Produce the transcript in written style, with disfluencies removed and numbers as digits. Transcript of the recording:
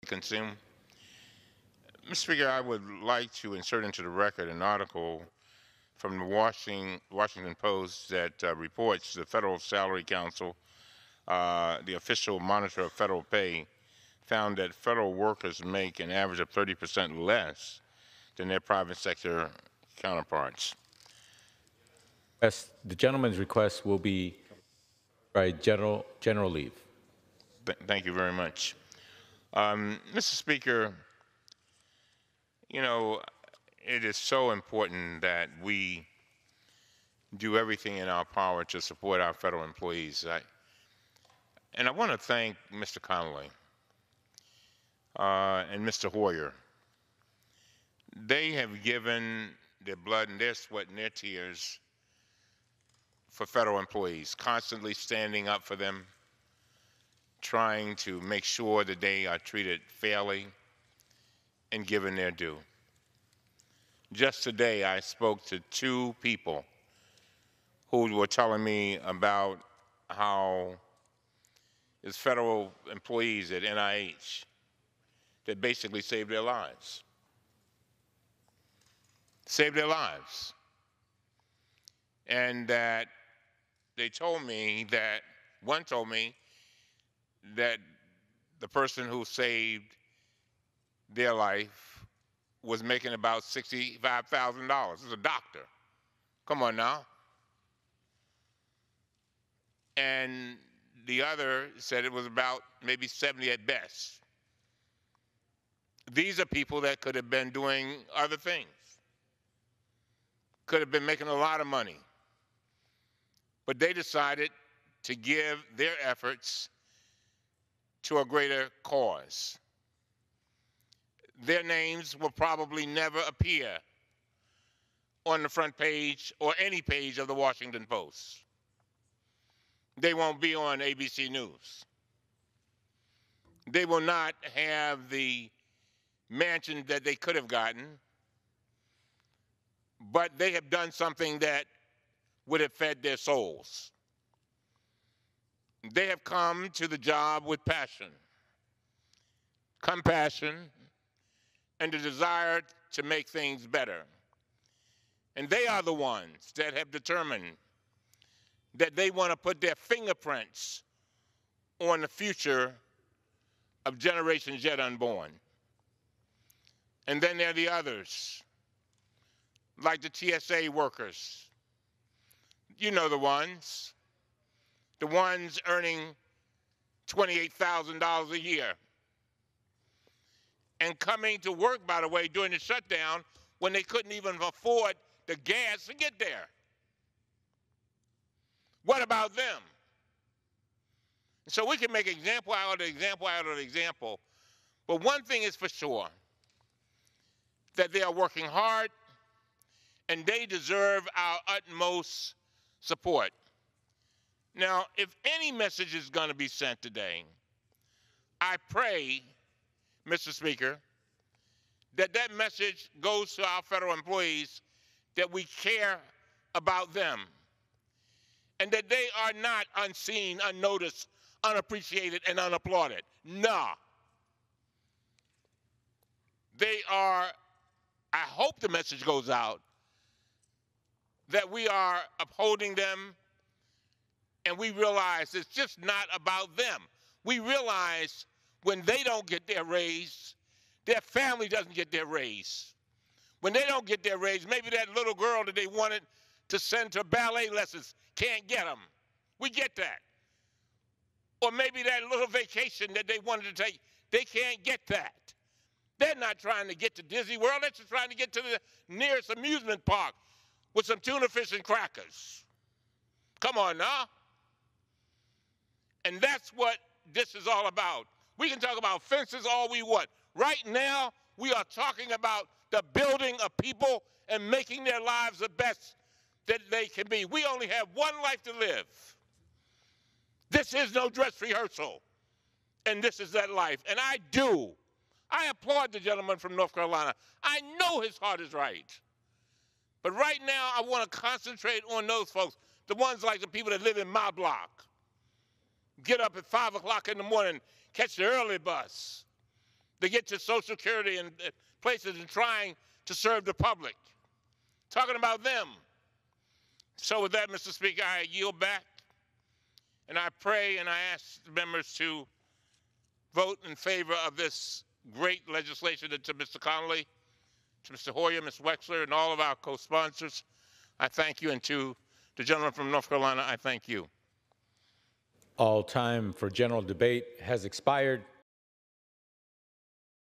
consume. Mr. Speaker, I would like to insert into the record an article from the Washington Post that reports the Federal Salary Council, the official monitor of federal pay, found that federal workers make an average of 30% less than their private sector counterparts. Yes, the gentleman's request will be by general leave. Thank you very much. Mr. Speaker, you know, it is so important that we do everything in our power to support our federal employees. And I want to thank Mr. Connolly and Mr. Hoyer. They have given their blood and their sweat and their tears for federal employees, constantly standing up for them, trying to make sure that they are treated fairly and given their due. Just today, I spoke to two people who were telling me about how it's federal employees at NIH that basically saved their lives. Saved their lives. And that they told me that, one told me that the person who saved their life was making about $65,000. It's a doctor. Come on now. And the other said it was about maybe 70 at best. These are people that could have been doing other things, could have been making a lot of money, but they decided to give their efforts to a greater cause. Their names will probably never appear on the front page or any page of the Washington Post. They won't be on ABC News. They will not have the mansion that they could have gotten, but they have done something that would have fed their souls. They have come to the job with passion, compassion, and the desire to make things better. And they are the ones that have determined that they want to put their fingerprints on the future of generations yet unborn. And then there are the others, like the TSA workers. You know the ones earning $28,000 a year. And coming to work, by the way, during the shutdown when they couldn't even afford the gas to get there. What about them? So we can make example out of example, but one thing is for sure, that they are working hard and they deserve our utmost support. Now, if any message is going to be sent today, I pray, Mr. Speaker, that that message goes to our federal employees that we care about them and that they are not unseen, unnoticed, unappreciated, and unapplauded. Nah. They are, I hope the message goes out that we are upholding them and we realize it's just not about them. We realize when they don't get their raise, their family doesn't get their raise. When they don't get their raise, maybe that little girl that they wanted to send to ballet lessons can't get them. We get that. Or maybe that little vacation that they wanted to take, they can't get that. They're not trying to get to Disney World. They're just trying to get to the nearest amusement park with some tuna fish and crackers. Come on now. And that's what this is all about. We can talk about fences all we want. Right now, we are talking about the building of people and making their lives the best that they can be. We only have one life to live. This is no dress rehearsal. And this is that life. And I applaud the gentleman from North Carolina. I know his heart is right. But right now, I want to concentrate on those folks, the ones like the people that live in my block. Get up at 5 o'clock in the morning, catch the early bus, They get to Social Security and places and trying to serve the public. Talking about them. So with that, Mr. Speaker, I yield back, and I pray and I ask the members to vote in favor of this great legislation. And to Mr. Connolly, to Mr. Hoyer, Ms. Wexler, and all of our co-sponsors, I thank you. And to the gentleman from North Carolina, I thank you. All time for general debate has expired.